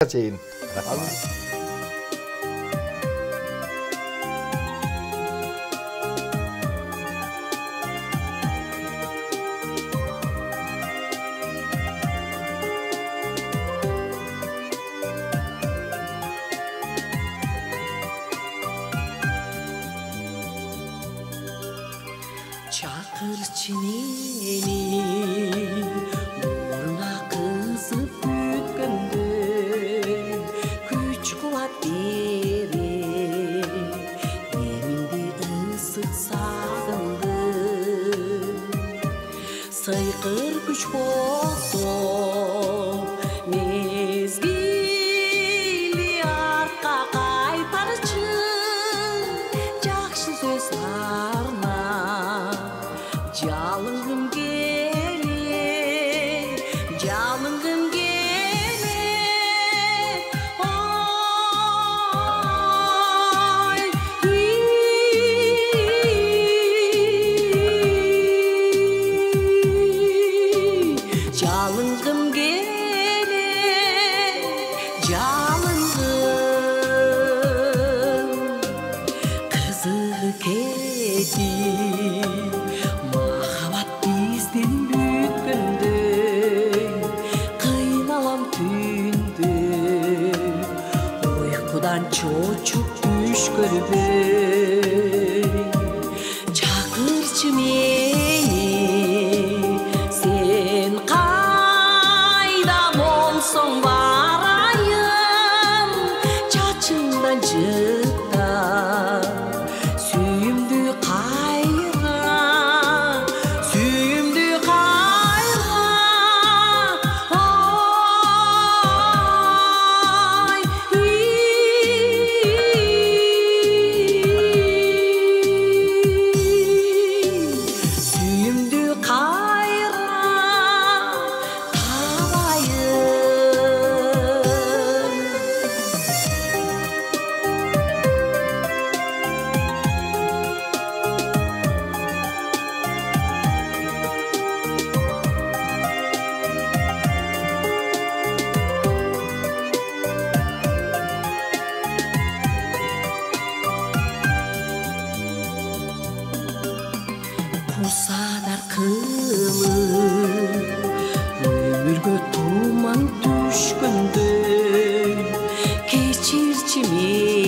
Çeyin. Çakır çineni nuruna kızıp büyütkünde güç kuvvet verir yeminде ысык sağındı sayqır güç bolsa mezgili arqa qaytarıcı жақсы сөз арна жалынгым келет жалынгым келет ой жалынгым келет жалынгым кызыгы кетти махаббат бизден бүткөндөй кыйналам түндө уйкудан чочуп түш көрбөй чакырчы мени сен кайда болсоң барайын чачыңдан жыттап сүйүмдү кайра сүйүмдү кайра табайын Курсадар кылып өмүргө туман түшкөндөй кечирчи мени